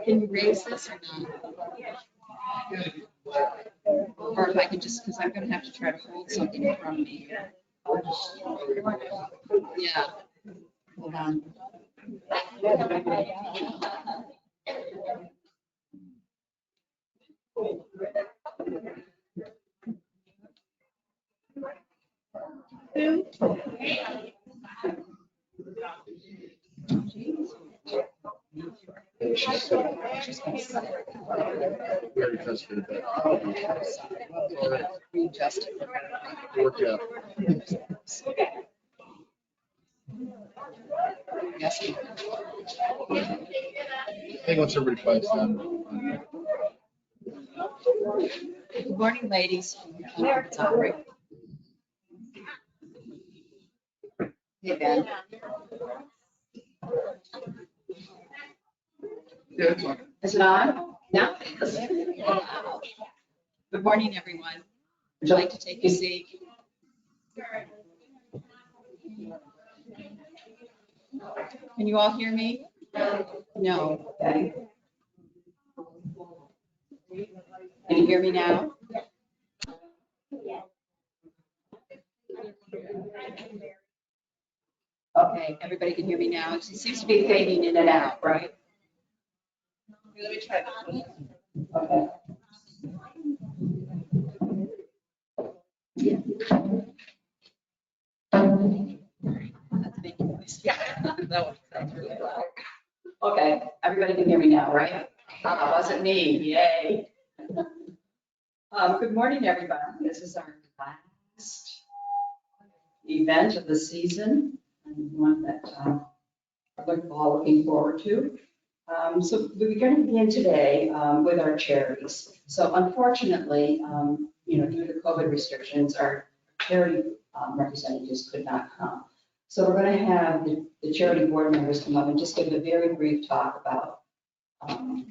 Can you raise this or not? Or if I can just, because I'm going to have to try to hold something in front of me here. Yeah. Hold on. Very tested that. Readjust. Worked out. Yes. I think once everybody quiets down. Good morning, ladies. Sorry. Hey, Ben. Good morning. Is it on? No. Good morning, everyone. Would you like to take a seat? Can you all hear me? No. Okay. Can you hear me now? Okay, everybody can hear me now. It seems to be fading in and out, right? Let me try that. Okay. Yeah. That's a big noise. Yeah, that's really loud. Okay, everybody can hear me now, right? Wasn't me, yay. Good morning, everybody. This is our last event of the season, and one that we're all looking forward to. So we're going to begin today with our charities. So unfortunately, due to COVID restrictions, our charity representatives could not come. So we're going to have the charity board members come up and just give a very brief talk about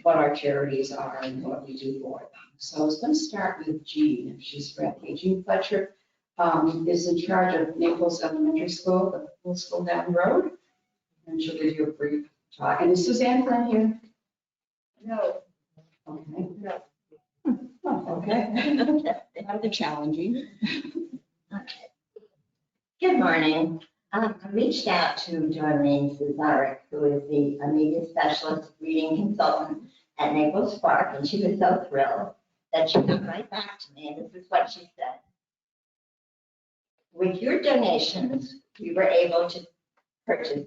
what our charities are and what we do for them. So I was going to start with Jean, if she's ready. Jean Fletcher is in charge of Naples Elementary School, the middle school down the road, and she'll give you a brief talk. And is Suzanne Flynn here? No. Okay. No. Oh, okay. Rather challenging. Good morning. I reached out to Darlene Cesarek, who is the media specialist reading consultant at Naples Park, and she was so thrilled that she got right back to me, and this is what she said. With your donations, we were able to purchase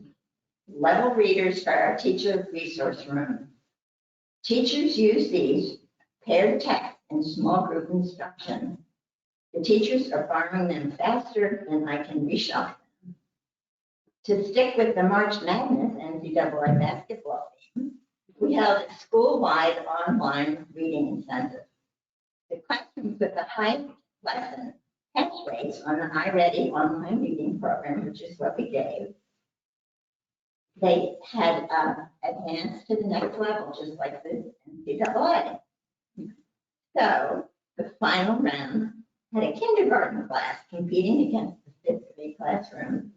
level readers for our teacher resource room. Teachers use these paired text in small group instruction. The teachers are borrowing them faster than I can reshelf them. To stick with the March Madness NCAA basketball team, we held a school-wide online reading incentive. The classrooms with the highest lesson pass rates on the iReady online reading program, which is what we gave. They had advanced to the next level, just like the NCAA. So the final round had a kindergarten class competing against the fifth grade classroom.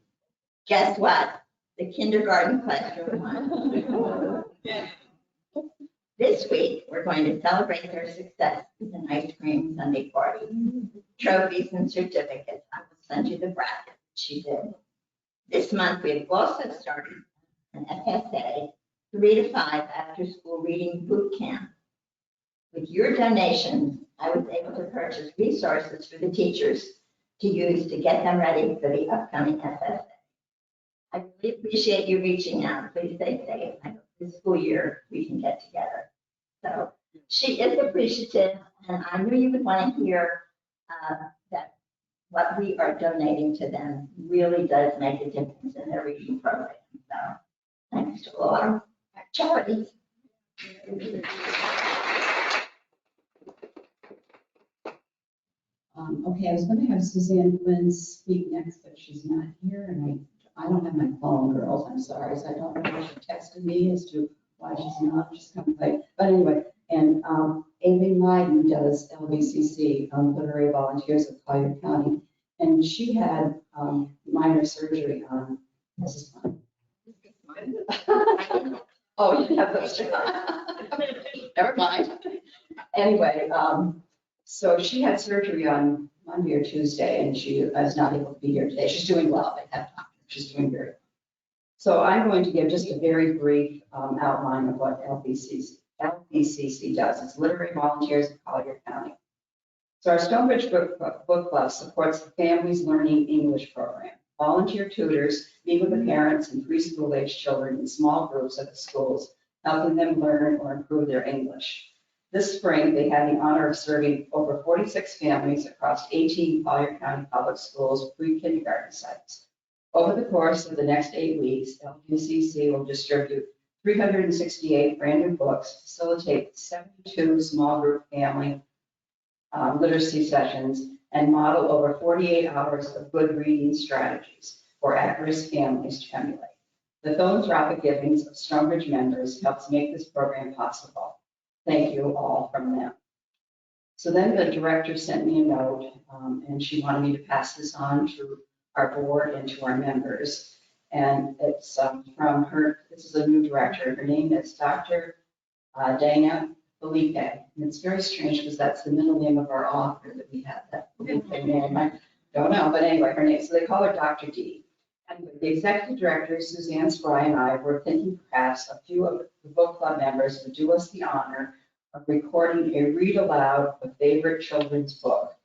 Guess what? The kindergarten classroom won. This week, we're going to celebrate their success with an ice cream Sunday party. Trophies and certificates. I will send you the bracket she did. This month, we have also started an FSA 3 to 5 after-school reading boot camp. With your donations, I was able to purchase resources for the teachers to use to get them ready for the upcoming FSA. I really appreciate you reaching out. Please stay safe. I hope this school year we can get together. So she is appreciative, and I knew you would want to hear that what we are donating to them really does make a difference in their reading program. So thanks to all our charities. Okay, I was going to have Suzanne Flynn speak next, but she's not here, and I don't have my phone, girls, I'm sorry, so I don't know if she texted me as to why she's not, she's kind of late. But anyway, and Amy Lyden does LBCC, Literary Volunteers of Collier County, and she had minor surgery on, this is fun. Oh, you have those two. Never mind. Anyway, so she had surgery on Monday or Tuesday, and she is not able to be here today. She's doing well. They have doctors. She's doing very well. So I'm going to give just a very brief outline of what LBCC does. It's Literary Volunteers of Collier County. So our Stonebridge Book Club supports the Families Learning English program. Volunteer tutors meet with the parents and preschool-age children in small groups at the schools, helping them learn or improve their English. This spring, they had the honor of serving over 46 families across 18 Collier County public schools pre-kindergarten sites. Over the course of the next 8 weeks, LBCC will distribute 368 brand new books, facilitate 72 small group family literacy sessions, and model over 48 hours of good reading strategies for at-risk families to emulate. The philanthropic givings of Stonebridge members helps make this program possible. Thank you all from them. So then the director sent me a note, and she wanted me to pass this on to our board and to our members. And it's from her, this is a new director. Her name is Dr. Dana Felipe. And it's very strange because that's the middle name of our author that we have, that Felipe name. I don't know, but anyway, her name, so they call her Dr. D. And the executive director, Suzanne Spry, and I were thinking perhaps a few of the book club members would do us the honor of recording a read aloud of favorite children's book.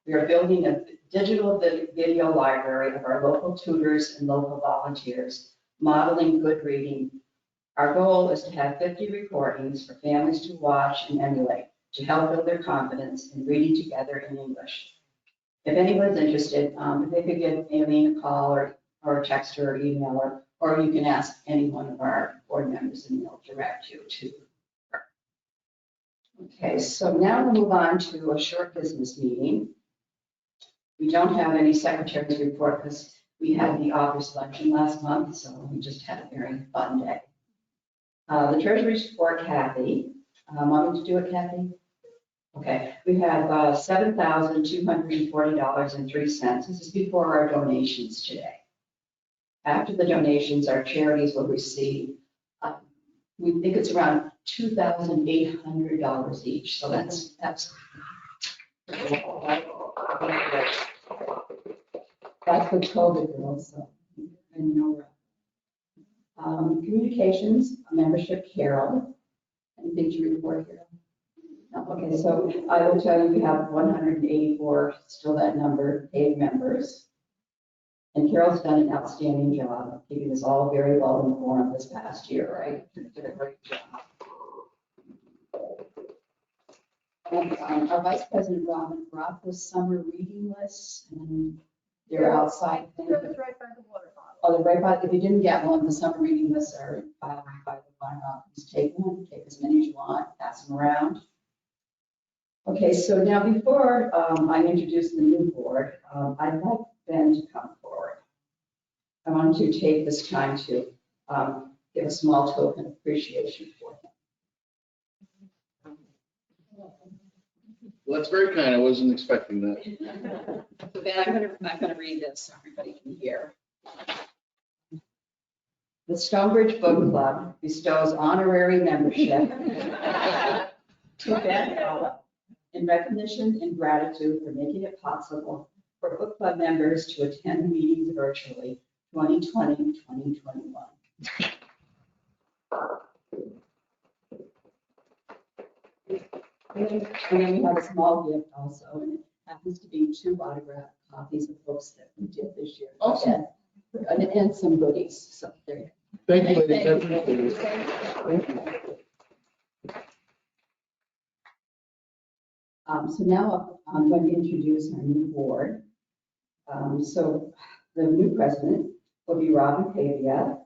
We are building a digital video library of our local tutors and local volunteers, modeling good reading. Our goal is to have 50 recordings for families to watch and emulate to help build their confidence in reading together in English. If anyone's interested, if they could give Aileen a call or text her or email her, or you can ask any one of our board members and they'll direct you to her. Okay, so now we'll move on to a short business meeting. We don't have any secretary's report because we had the author's luncheon last month, so we just had a very fun day. The treasurer's report, Kathy. Want me to do it, Kathy? Okay, we have $7,240.03. This is before our donations today. After the donations, our charities will receive, we think it's around $2,800 each. So that's That's with COVID, girls, so I know. Communications, membership, Carol. Anything to report, Carol? No, okay, so I will tell you, we have 184, still that number, paid members. And Carol's done an outstanding job of keeping us all very well informed this past year, right? Did a great job. And our Vice President Robin brought the summer reading lists, and they're outside. It was right by the water bottle. Oh, they're right by, if you didn't get one, the summer reading lists are by the fire office. Take one, take as many as you want, pass them around. Okay, so now before I introduce the new board, I'd like Ben to come forward. I want to take this time to give a small token of appreciation for him. Well, that's very kind. I wasn't expecting that. So Ben, I'm gonna read this so everybody can hear. The Stonebridge Book Club bestows honorary membership to Ben Howell in recognition and gratitude for making it possible for book club members to attend meetings virtually 2020, 2021. And then we have a small gift also, and it happens to be 2 autographed copies of books that we did this year. Awesome. And some goodies, so there you go. Thank you, ladies. I appreciate it. Thank you. So now I'm going to introduce our new board. So the new president will be Robin Pavia.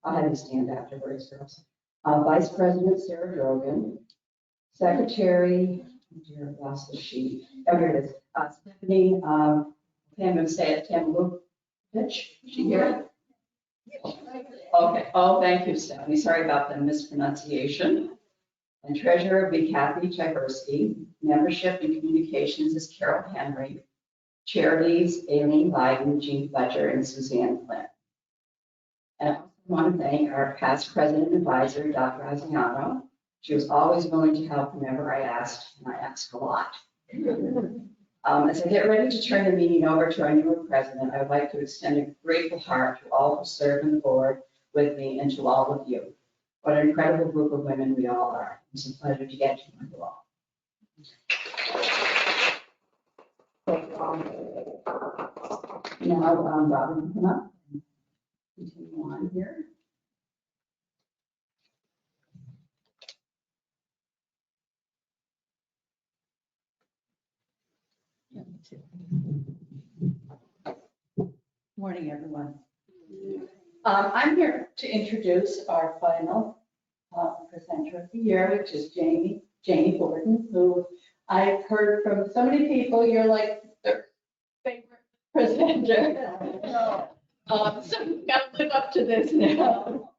I'll have you stand afterwards, girls. Vice President Sarah Drogan. Secretary, oh dear, I lost the sheet. Oh, here it is. Stephanie, okay, I'm going to say it, Pitch. She here? Okay. Oh, thank you, Stephanie. Sorry about the mispronunciation. And treasurer will be Kathy Chiversky. Membership and communications is Carol Henry. Charities, Aileen Biden, Jean Fletcher, and Suzanne Flynn. And I also want to thank our past president and advisor, Dr. Asiano. She was always willing to help whenever I asked, and I asked a lot. As I get ready to turn the meeting over to our new president, I would like to extend a grateful heart to all who serve on the board with me and to all of you. What an incredible group of women we all are. It's a pleasure to get to know you all. Now, Robin, can come up and continue on here. Morning, everyone. I'm here to introduce our final presenter of the year, which is Janie Gordon, who I've heard from so many people, you're like their favorite presenter. So we've got to live up to this now.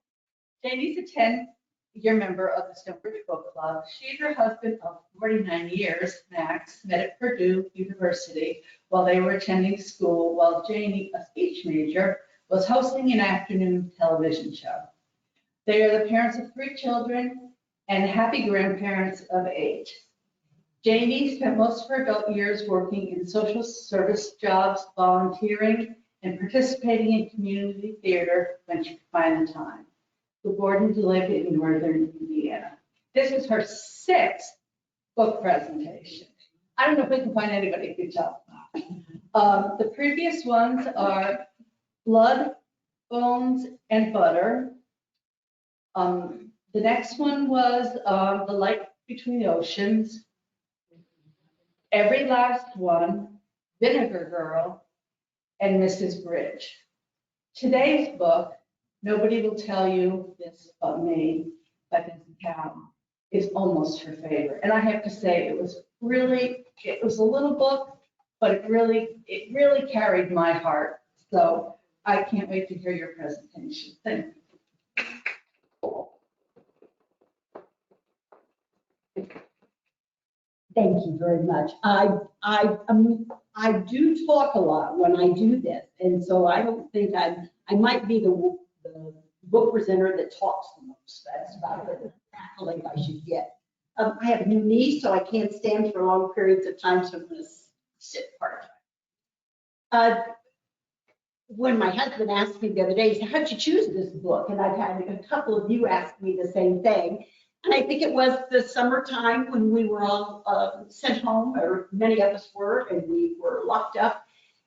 Janie's a 10-year member of the Stonebridge Book Club. She and her husband of 49 years, Max, met at Purdue University while they were attending school, while Janie, a speech major, was hosting an afternoon television show. They are the parents of 3 children and happy grandparents of 8. Janie spent most of her adult years working in social service jobs, volunteering, and participating in community theater when she could find the time. The Gordons lived in northern Indiana. This is her 6th book presentation. I don't know if we can find anybody who could top that. The previous ones are Blood, Bones, and Butter. The next one was The Light Between the Oceans. Every Last One, Vinegar Girl, and Mrs. Bridge. Today's book, Nobody Will Tell You This But Me, by Vincent Cowell, is almost her favorite. And I have to say, it was a little book, but it really carried my heart. So I can't wait to hear your presentation. Thank you. Thank you very much. I do talk a lot when I do this, and so I don't think I might be the book presenter that talks the most. That's about the accolade I should get. I have new knees, so I can't stand for long periods of time, so I'm going to sit part-time. When my husband asked me the other day, he said, how'd you choose this book? And I've had a couple of you ask me the same thing. And I think it was the summertime when we were all sent home, or many of us were, and we were locked up.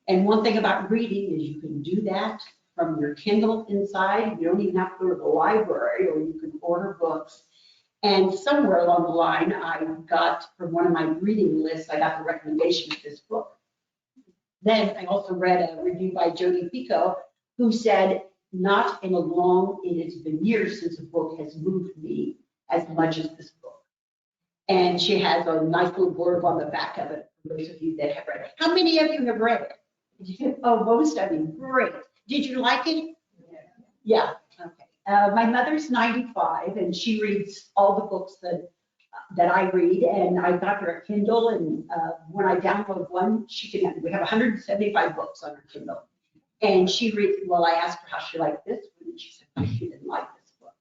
And one thing about reading is you can do that from your Kindle inside. You don't even have to go to the library, or you can order books. And somewhere along the line, I got, from one of my reading lists, I got the recommendation of this book. Then I also read a review by Jodi Picoult, who said, it has been years since a book has moved me as much as this book. And she has a nice little blurb on the back of it, for those of you that have read it. How many of you have read it? Oh, most of you, great. Did you like it? Yeah, okay. My mother's 95 and she reads all the books that I read, and I got her a Kindle, and when I download one, we have 175 books on her Kindle. And she reads, well, I asked her how she liked this one, and she said, oh, she didn't like this book.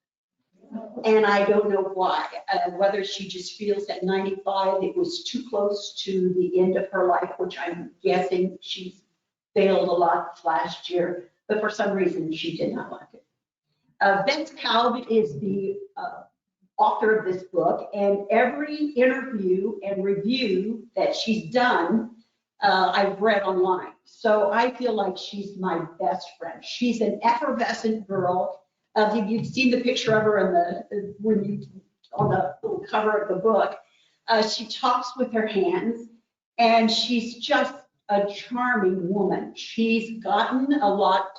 And I don't know why, whether she just feels at 95 it was too close to the end of her life, which I'm guessing she's failed a lot last year, but for some reason she did not like it. Beth Kalb is the author of this book, and every interview and review that she's done, I've read online. So I feel like she's my best friend. She's an effervescent girl. If you've seen the picture of her on the little cover of the book, she talks with her hands, and she's just a charming woman. She's gotten a lot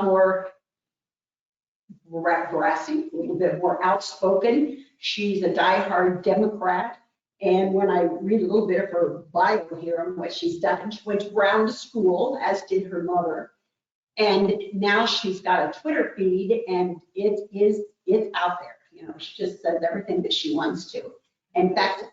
more brassy, a little bit more outspoken. She's a diehard Democrat. And when I read a little bit of her bio here on what she's done, she went to Brown School, as did her mother. And now she's got a Twitter feed, and it's out there. You know, she just says everything that she wants to. In fact,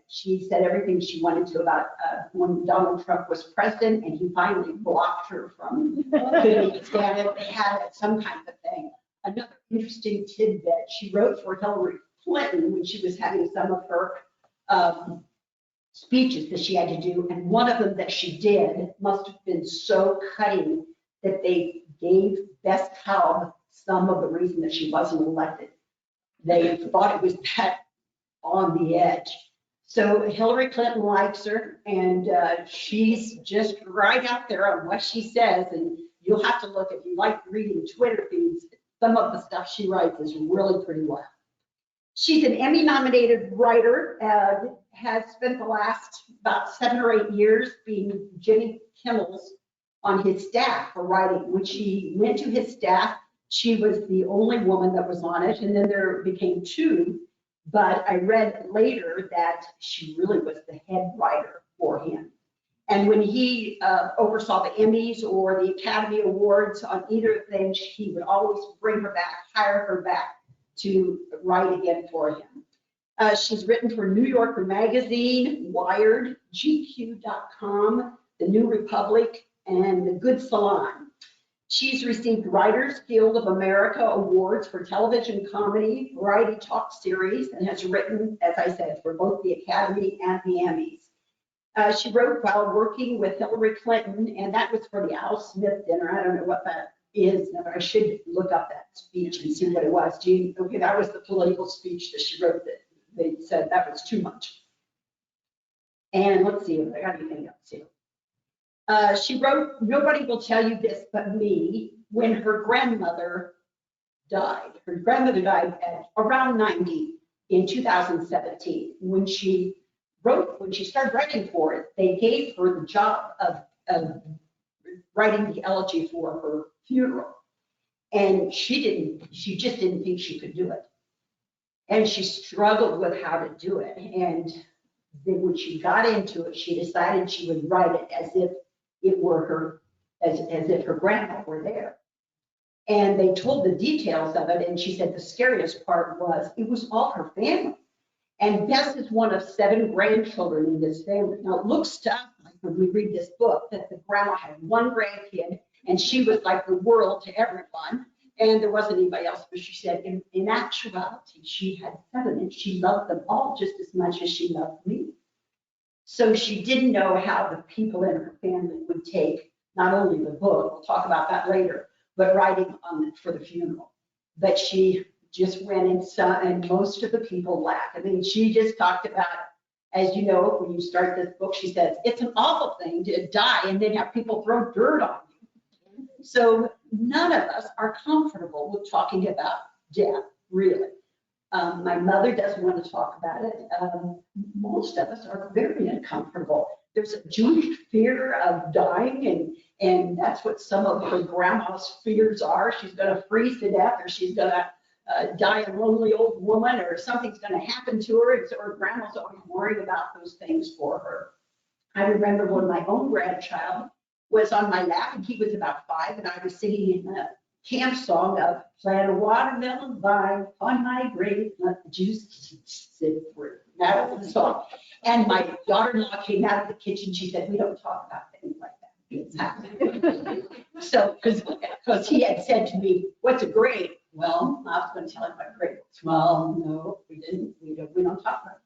she said everything she wanted to about when Donald Trump was president, and he finally blocked her from couldn't stand it. They had some kind of thing. Another interesting tidbit, she wrote for Hillary Clinton when she was having some of her speeches that she had to do, and one of them that she did must have been so cutting that they gave Beth Kalb some of the reason that she wasn't elected. They thought it was that on the edge. So Hillary Clinton likes her, and she's just right out there on what she says, and you'll have to look, if you like reading Twitter feeds, some of the stuff she writes is really pretty wild. She's an Emmy-nominated writer, has spent the last about 7 or 8 years being Jimmy Kimmel's on his staff for writing. When she went to his staff, she was the only woman that was on it, and then there became 2. But I read later that she really was the head writer for him. And when he oversaw the Emmys or the Academy Awards on either of them, he would always bring her back, hire her back to write again for him. She's written for New Yorker Magazine, Wired, GQ.com, The New Republic, and The Good Salon. She's received Writers Guild of America awards for television comedy, variety talk series, and has written, as I said, for both the Academy and the Emmys. She wrote while working with Hillary Clinton, and that was for the Al Smith dinner. I don't know what that is. I should look up that speech and see what it was. Gene, okay, that was the political speech that she wrote that they said that was too much. And let's see if I got anything else here. She wrote, Nobody Will Tell You This But Me, when her grandmother died. Her grandmother died at around 90 in 2017. When she started writing for it, they gave her the job of writing the elegy for her funeral. And she just didn't think she could do it. And she struggled with how to do it. And then when she got into it, she decided she would write it as if it were her, as if her grandma were there. And they told the details of it, and she said the scariest part was it was all her family. And Bess is one of 7 grandchildren in this family. Now it looks to us like when we read this book that the grandma had 1 grandkid, and she was like the world to everyone, and there wasn't anybody else. But she said in actuality, she had 7, and she loved them all just as much as she loved me. So she didn't know how the people in her family would take not only the book, we'll talk about that later, but writing on it for the funeral. But she just went and most of the people laughed. I mean, she just talked about, as you know, when you start this book, she says, it's an awful thing to die and then have people throw dirt on you. So none of us are comfortable with talking about death, really. My mother doesn't want to talk about it. Most of us are very uncomfortable. There's a Jewish fear of dying, and that's what some of her grandma's fears are. She's going to freeze to death, or she's going to die a lonely old woman or something's going to happen to her. And so her grandma's always worried about those things for her. I remember when my own grandchild was on my lap and he was about 5 and I was singing a camp song of plant a watermelon vine on my grave, let the juice sit through. That was the song. And my daughter-in-law came out of the kitchen. She said, we don't talk about things like that. It's happening. So, because he had said to me, what's a grade? Well, I was going to tell him what grade was. Well, no, we didn't. We don't talk about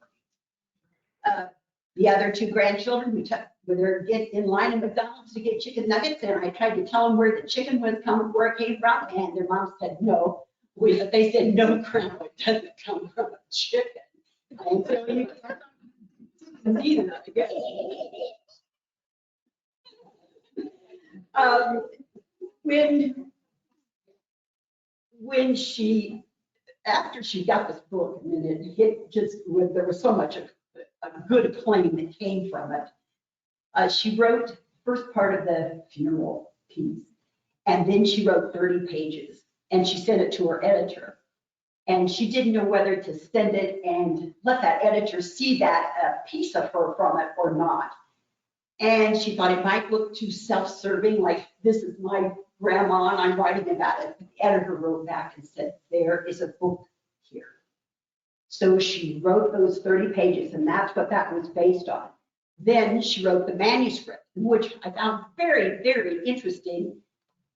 grades. The other 2 grandchildren, when they're in line at McDonald's to get chicken nuggets, and I tried to tell them where the chicken was coming, where it came from, and their mom said no. They said no, Grandma, it doesn't come from a chicken. And so you can't either, I guess. When she, after she got this book, and then it hit just, there was so much of a good acclaim that came from it. She wrote first part of the funeral piece, and then she wrote 30 pages, and she sent it to her editor. And she didn't know whether to send it and let that editor see that piece of her from it or not. And she thought it might look too self-serving, like this is my grandma and I'm writing about it. But the editor wrote back and said, there is a book here. So she wrote those 30 pages, and that's what that was based on. Then she wrote the manuscript, which I found very, very interesting.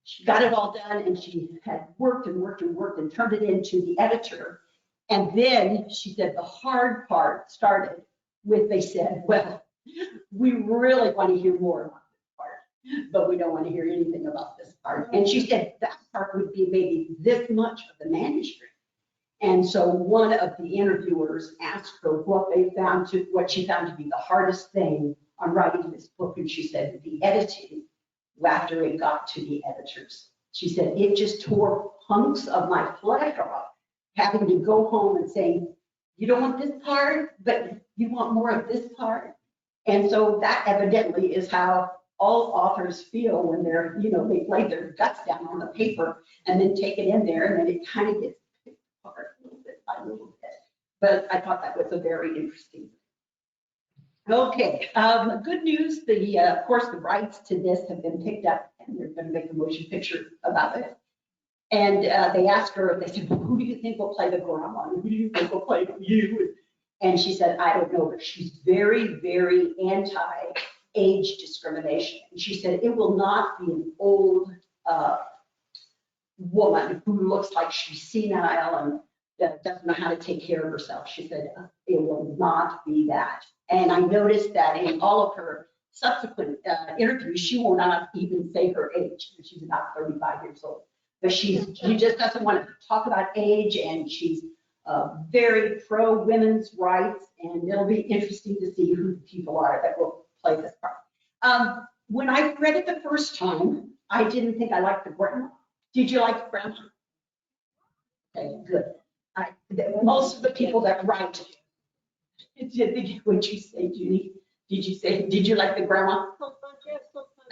She got it all done, and she had worked and worked and worked and turned it into the editor. And then she said the hard part started with, they said, well, we really want to hear more about this part, but we don't want to hear anything about this part. And she said that part would be maybe this much of the manuscript. And so one of the interviewers asked her what she found to be the hardest thing on writing this book. And she said the editing after it got to the editors. She said, it just tore hunks of my flesh off, having to go home and saying, you don't want this part, but you want more of this part. And so that evidently is how all authors feel when they're, they lay their guts down on the paper and then take it in there, and then it kind of gets picked apart a little bit by little bit. But I thought that was a very interesting thing. Okay, good news. Of course, the rights to this have been picked up, and they're going to make a motion picture about it. And they asked her, they said, well, who do you think will play the grandma? Who do you think will play you? And she said, I don't know, but she's very, very anti-age discrimination. And she said, it will not be an old woman who looks like she's senile and doesn't know how to take care of herself. She said, it will not be that. And I noticed that in all of her subsequent interviews, she will not even say her age. She's about 35 years old. But she just doesn't want to talk about age, and she's very pro women's rights, and it'll be interesting to see who the people are that will play this part. When I read it the first time, I didn't think I liked the grandma. Did you like the grandma? Okay, good. Most of the people that write, what'd you say, Judy? Did you like the grandma?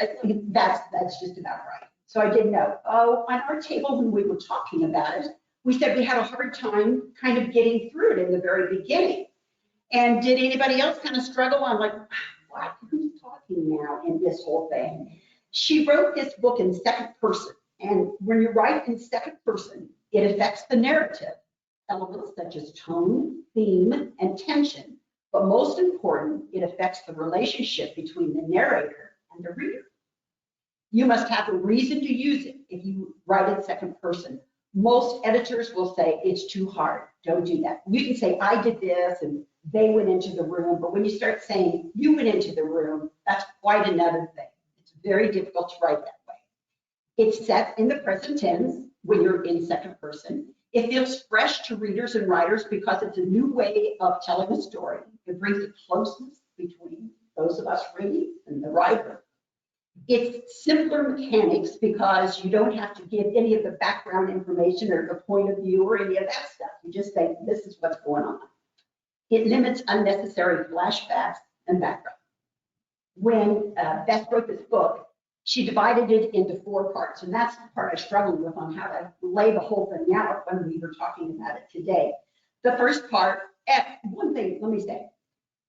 I think that's just about right. So I didn't know. Oh, on our table when we were talking about it, we said we had a hard time kind of getting through it in the very beginning. And did anybody else kind of struggle? I'm like, what? Who's talking now in this whole thing? She wrote this book in second person. And when you write in second person, it affects the narrative. Elements such as tone, theme, and tension. But most important, it affects the relationship between the narrator and the reader. You must have a reason to use it if you write in second person. Most editors will say it's too hard. Don't do that. You can say, I did this and they went into the room. But when you start saying you went into the room, that's quite another thing. It's very difficult to write that way. It's set in the present tense when you're in second person. It feels fresh to readers and writers because it's a new way of telling a story. It brings a closeness between those of us reading and the writer. It's simpler mechanics because you don't have to give any of the background information or the point of view or any of that stuff. You just say, this is what's going on. It limits unnecessary flashbacks and background. When Beth wrote this book, she divided it into 4 parts, and that's the part I struggled with on how to lay the whole thing out when we were talking about it today. The first part, one thing, let me say,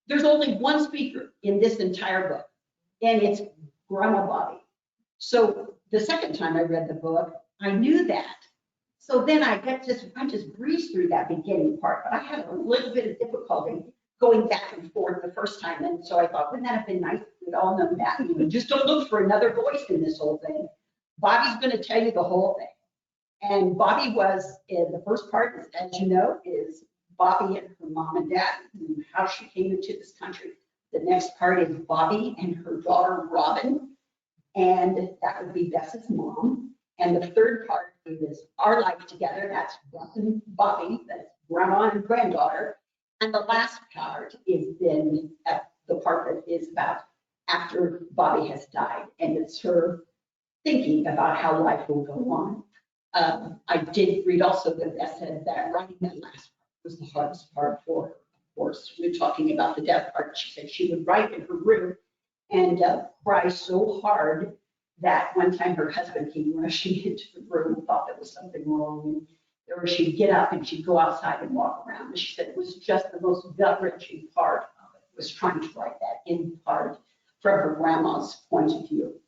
there's only one speaker in this entire book, and it's Grandma Bobby. So the second time I read the book, I knew that. So then I just breezed through that beginning part, but I had a little bit of difficulty going back and forth the first time. And so I thought, wouldn't that have been nice if we'd all known that? You know, just don't look for another voice in this whole thing. Bobby's going to tell you the whole thing. And Bobby was, in the first part, as you know, is Bobby and her mom and dad and how she came into this country. The next part is Bobby and her daughter, Robin. And that would be Bess's mom. And the third part is our life together. That's Bess and Bobby, that's grandma and granddaughter. And the last part is then the part that is about after Bobby has died. And it's her thinking about how life will go on. I did read also that Bess said that writing that last part was the hardest part for her. Of course, we're talking about the death part. She said she would write in her room and cry so hard that one time her husband came rushing into the room and thought there was something wrong. Or she'd get up and she'd go outside and walk around. And she said it was just the most gut-wrenching part of it, was trying to write that in part from her grandma's point of view.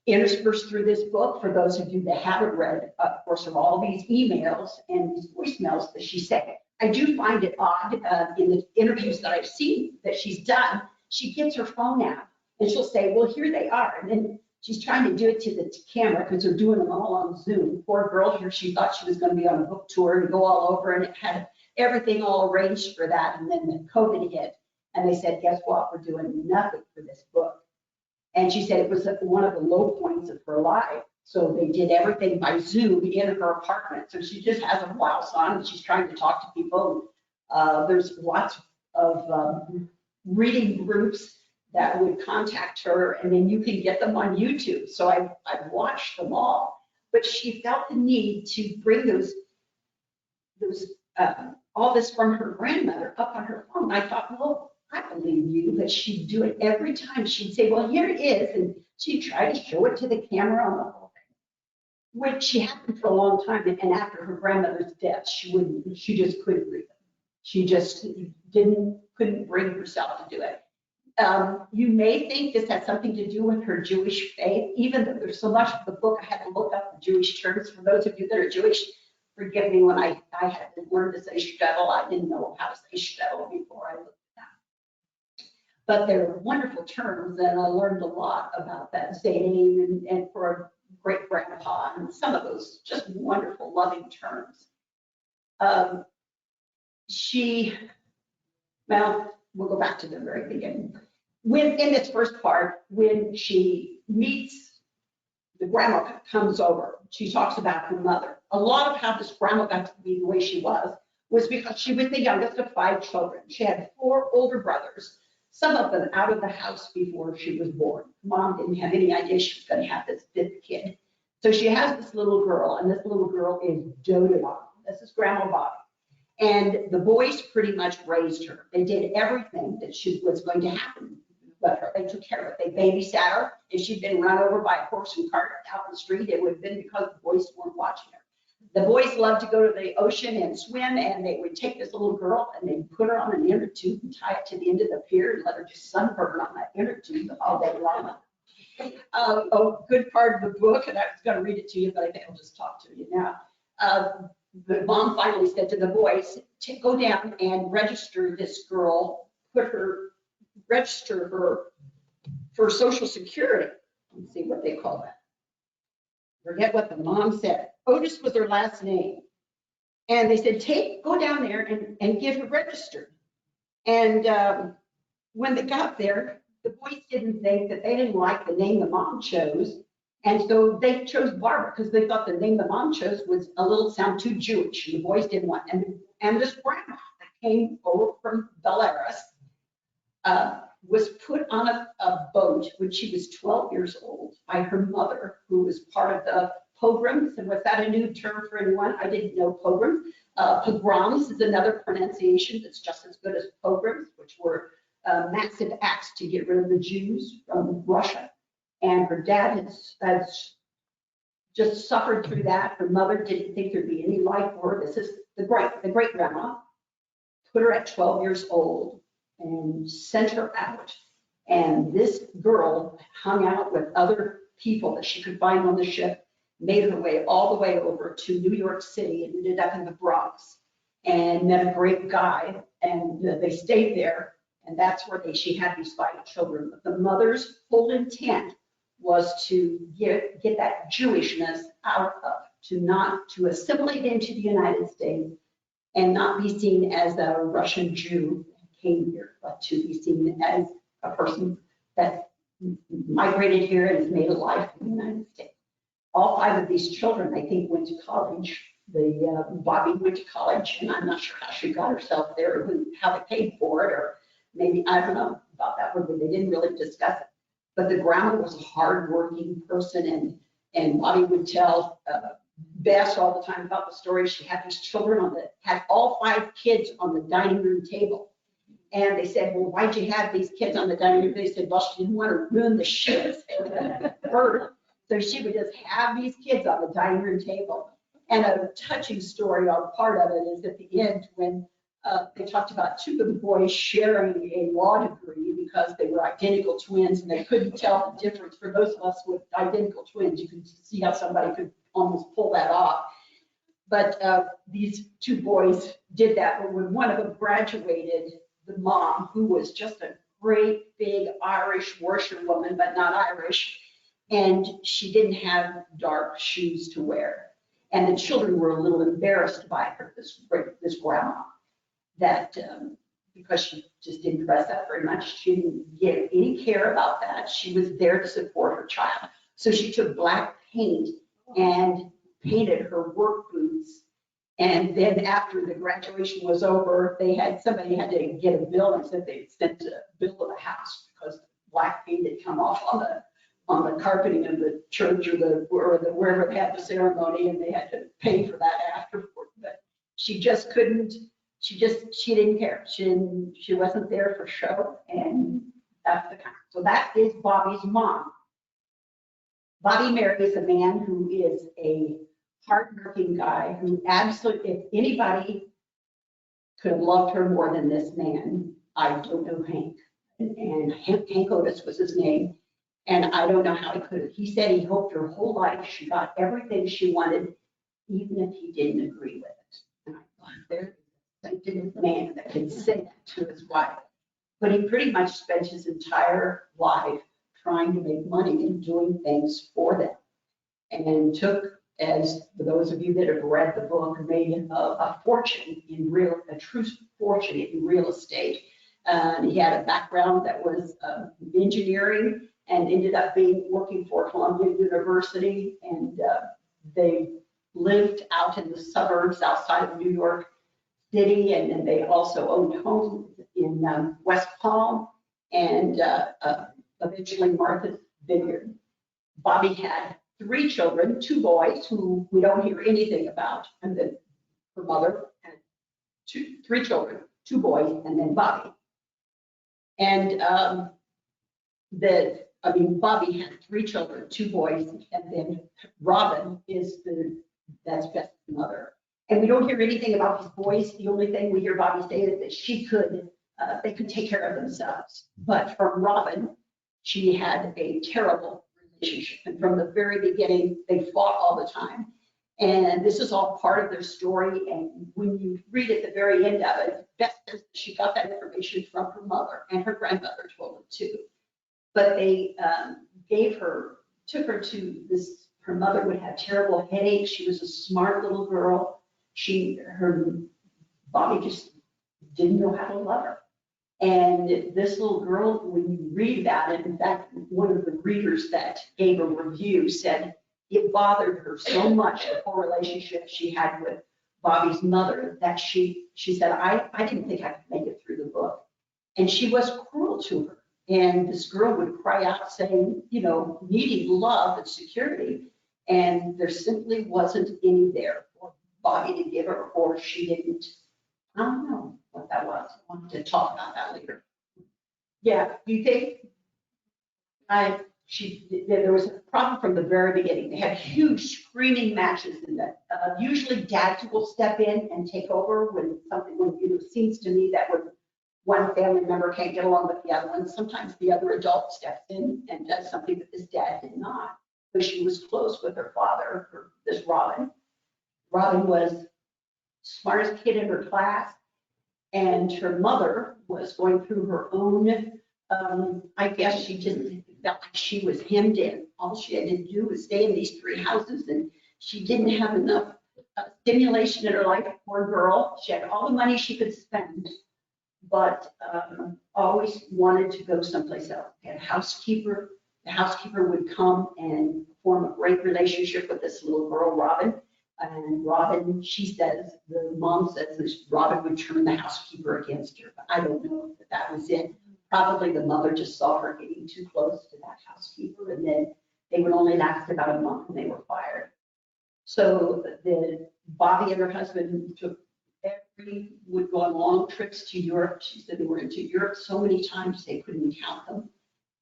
Interspersed through this book, for those of you that haven't read, of course, are all these emails and these voicemails that she said. I do find it odd in the interviews that I've seen that she's done, she gets her phone out and she'll say, well, here they are. And then she's trying to do it to the camera because they're doing them all on Zoom. Poor girl here, she thought she was going to be on a book tour and go all over, and it had everything all arranged for that. And then the COVID hit and they said, guess what? We're doing nothing for this book. And she said it was one of the low points of her life. So they did everything by Zoom in her apartment. So she just has a blouse on and she's trying to talk to people. There's lots of reading groups that would contact her, and then you can get them on YouTube. So I've watched them all. But she felt the need to bring all this from her grandmother up on her phone. I thought, well, I believe you, but she'd do it every time. She'd say, well, here it is. And she'd try to show it to the camera on the whole thing, which she happened for a long time. And after her grandmother's death, she just couldn't read them. She just couldn't bring herself to do it. You may think this has something to do with her Jewish faith, even though there's so much of the book, I had to look up the Jewish terms. For those of you that are Jewish, forgive me when I had to learn to say shtetl. I didn't know how to say shtetl before I looked it up. But they're wonderful terms, and I learned a lot about that saying and for a great grandpa, and some of those just wonderful, loving terms. We'll go back to the very beginning. In this first part, when she meets, the grandma comes over, she talks about her mother. A lot of how this grandma got to be the way she was because she was the youngest of 5 children. She had 4 older brothers, some of them out of the house before she was born. Mom didn't have any idea she was going to have this 5th kid. So she has this little girl, and this little girl is doted on. This is Grandma Bobby. And the boys pretty much raised her. They did everything that was going to happen with her. They took care of it. They babysat her. If she'd been run over by a horse and cart out in the street, it would have been because the boys weren't watching her. The boys loved to go to the ocean and swim, and they would take this little girl and they'd put her on an inner tube and tie it to the end of the pier and let her just sunburn on that inner tube all day long. A good part of the book, and I was going to read it to you, but I think I'll just talk to you now. The mom finally said to the boys, go down and register this girl, register her for Social Security. Let's see what they call that. Forget what the mom said. Otis was her last name. And they said, go down there and get her registered. And when they got there, the boys didn't think that they didn't like the name the mom chose. And so they chose Barbara because they thought the name the mom chose was a little sound too Jewish. And the boys didn't want. And this grandma that came over from Belarus was put on a boat when she was 12 years old by her mother, who was part of the pogroms. And was that a new term for anyone? I didn't know pogroms. Pogroms is another pronunciation that's just as good as pogroms, which were massive acts to get rid of the Jews from Russia. And her dad has just suffered through that. Her mother didn't think there'd be any life for her. This is the great grandma. Put her at 12 years old and sent her out. And this girl hung out with other people that she could find on the ship, made her way all the way over to New York City and ended up in the Bronx and met a great guy. And they stayed there. And that's where she had these 5 children. But the mother's whole intent was to get that Jewishness out of, to assimilate into the United States and not be seen as a Russian Jew that came here, but to be seen as a person that migrated here and has made a life in the United States. All 5 of these children, I think, went to college. Bobby went to college, and I'm not sure how she got herself there, or how they paid for it, or maybe, I don't know about that one, but they didn't really discuss it. But the grandma was a hardworking person, and Bobby would tell Bess all the time about the story. She had these children had all 5 kids on the dining room table. And they said, well, why'd you have these kids on the dining room? They said, well, she didn't want to ruin the shift. So she would just have these kids on the dining room table. And a touching story, or part of it, is at the end when they talked about 2 of the boys sharing a law degree because they were identical twins and they couldn't tell the difference. For those of us with identical twins, you can see how somebody could almost pull that off. But these 2 boys did that. But when one of them graduated, the mom, who was just a great big Irish washerwoman, but not Irish, and she didn't have dark shoes to wear. And the children were a little embarrassed by her, this grandma, that because she just didn't dress up very much, she didn't get any care about that. She was there to support her child. So she took black paint and painted her work boots. And then after the graduation was over, somebody had to get a bill and said they sent a bill to the house because black paint had come off on the carpeting of the church or wherever they had the ceremony, and they had to pay for that afterward. But she just couldn't. She didn't care. She wasn't there for show, and that's the kind. So that is Bobby's mom. Bobby marries a man who is a hardworking guy who absolutely, if anybody could have loved her more than this man, I don't know Hank. And Hank Otis was his name. And I don't know how he could have. He said he hoped her whole life she got everything she wanted, even if he didn't agree with it. And I thought, there's a sensitive man that can say that to his wife. But he pretty much spent his entire life trying to make money and doing things for them. And took, as for those of you that have read the book, made a fortune a true fortune in real estate. He had a background that was engineering and ended up working for Columbia University. And they lived out in the suburbs outside of New York City. And then they also owned homes in West Palm and eventually Martha's Vineyard. Bobby had 3 children, 2 boys who we don't hear anything about. And then her mother had 3 children, 2 boys, and then Bobby. And Bobby had 3 children, 2 boys, and then Robin that's Beth's mother. And we don't hear anything about these boys. The only thing we hear Bobby say is that they could take care of themselves. But from Robin, she had a terrible relationship. And from the very beginning, they fought all the time. And this is all part of their story. And when you read at the very end of it, Beth says she got that information from her mother, and her grandmother told her too. But they took her to this, her mother would have terrible headaches. She was a smart little girl. Bobby just didn't know how to love her. And this little girl, when you read about it, in fact, one of the readers that gave a review said it bothered her so much, the poor relationship she had with Bobby's mother, that she said, I didn't think I could make it through the book. And she was cruel to her. And this girl would cry out saying, needing love and security. And there simply wasn't any there for Bobby to give her, or she didn't. I don't know what that was. I wanted to talk about that later. Yeah, you think? there was a problem from the very beginning. They had huge screaming matches in that. Usually dads will step in and take over when it seems to me that when one family member can't get along with the other one, sometimes the other adult steps in and does something that this dad did not. But she was close with her father, this Robin. Robin was smartest kid in her class, and her mother was going through her own, I guess she just felt like she was hemmed in. All she had to do was stay in these 3 houses, and she didn't have enough stimulation in her life. Poor girl. She had all the money she could spend, but always wanted to go someplace else. They had a housekeeper. The housekeeper would come and form a great relationship with this little girl, Robin. And Robin, the mom says that Robin would turn the housekeeper against her. But I don't know if that was it. Probably the mother just saw her getting too close to that housekeeper, and then they would only last about a month and they were fired. So Bobby and her husband would go on long trips to Europe. She said they were into Europe so many times they couldn't count them.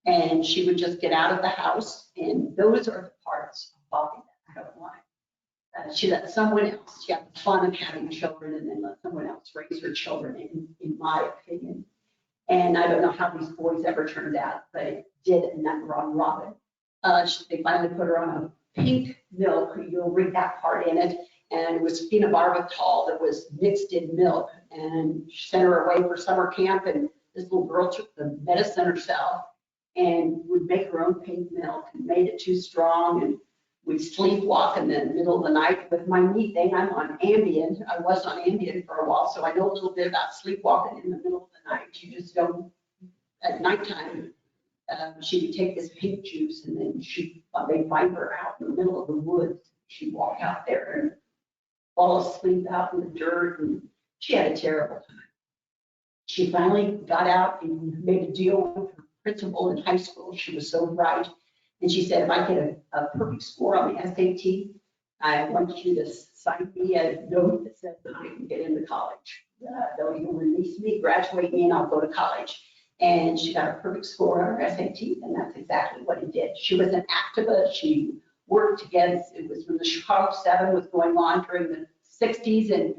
And she would just get out of the house, and those are the parts of Bobby that I don't like. She let someone else, she had the fun of having children and then let someone else raise her children, in my opinion. And I don't know how these boys ever turned out, but it did a number on Robin. They finally put her on a pink milk, you'll read that part in it, and it was phenobarbital that was mixed in milk, and she sent her away for summer camp, and this little girl took the medicine herself and would make her own pink milk and made it too strong, and we'd sleepwalk in the middle of the night. With my knee thing, I'm on Ambien. I was on Ambien for a while, so I know a little bit about sleepwalking in the middle of the night. You just don't, at nighttime, she would take this pink juice and then they'd find her out in the middle of the woods. She'd walk out there and fall asleep out in the dirt, and she had a terrible time. She finally got out and made a deal with her principal in high school. She was so bright. And she said, if I get a perfect score on the SAT, I want you to sign me a note that says that I can get into college. They'll even release me, graduate me, and I'll go to college. And she got a perfect score on her SAT, and that's exactly what it did. She was an activist. She worked against, it was when the Chicago 7 was going on during the 60s, and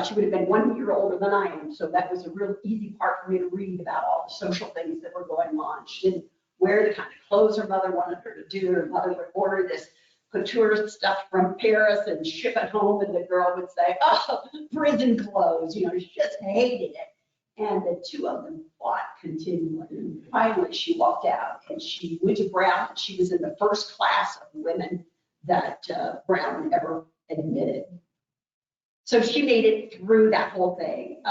she would have been 1 year older than I am. So that was a real easy part for me to read about all the social things that were going on. She didn't wear the kind of clothes her mother wanted her to do. Her mother would order this couture stuff from Paris and ship it home, and the girl would say, oh, prison clothes. You know, she just hated it. And the 2 of them fought continually. And finally, she walked out, and she went to Brown. She was in the first class of women that Brown ever admitted. So she made it through that whole thing.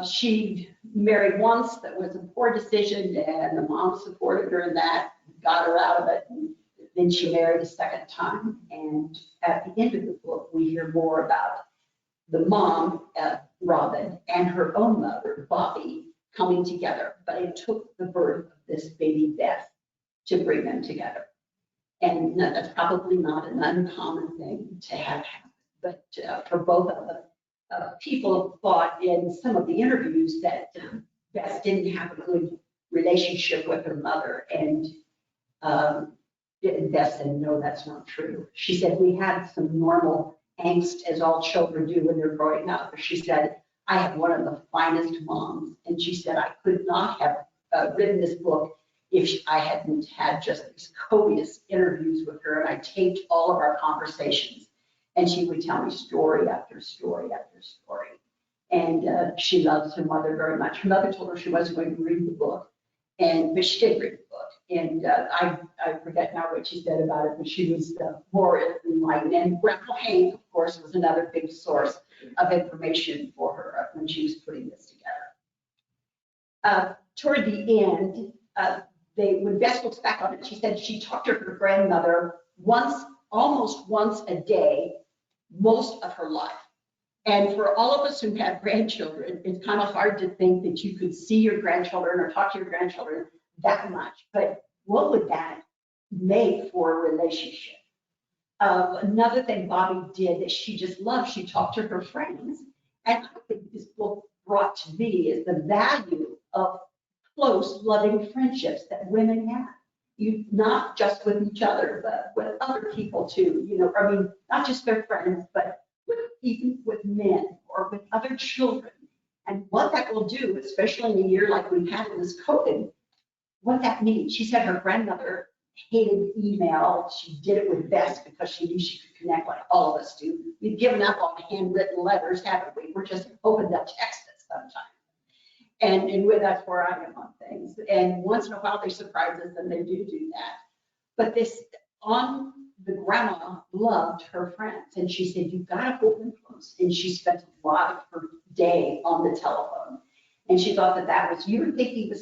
She married once. That was a poor decision, and the mom supported her in that, got her out of it. And then she married a second time. And at the end of the book, we hear more about the mom, Robin, and her own mother, Bobby, coming together. But it took the birth of this baby Beth to bring them together. And that's probably not an uncommon thing to have happen. But for both of them, people thought in some of the interviews that Beth didn't have a good relationship with her mother. And Beth said, no, that's not true. She said, we had some normal angst, as all children do when they're growing up. She said, I have one of the finest moms. And she said, I could not have written this book if I hadn't had just these copious interviews with her. And I taped all of our conversations. And she would tell me story after story after story. And she loves her mother very much. Her mother told her she wasn't going to read the book, but she did read the book. And I forget now what she said about it, but she was more enlightened. And Gretel Hain, of course, was another big source of information for her when she was putting this together. Toward the end, when Beth looks back on it, she said she talked to her grandmother almost once a day, most of her life. And for all of us who have grandchildren, it's kind of hard to think that you could see your grandchildren or talk to your grandchildren that much. But what would that make for a relationship? Another thing Bobby did that she just loved, she talked to her friends. And I think this book brought to me is the value of close, loving friendships that women have. you, not just with each other, but with other people too, I mean, not just their friends, but even with men or with other children. And what that will do, especially in a year like we had in this COVID, what that means. She said her grandmother hated email. She did it with Bess because she knew she could connect like all of us do. We've given up on handwritten letters, haven't we? We're just hoping they'll text us sometime. And that's where I am on things. And once in a while they surprise us and they do that. But the grandma loved her friends. And she said, you've got to hold them close. And she spent a lot of her day on the telephone. And she thought that was, you were thinking of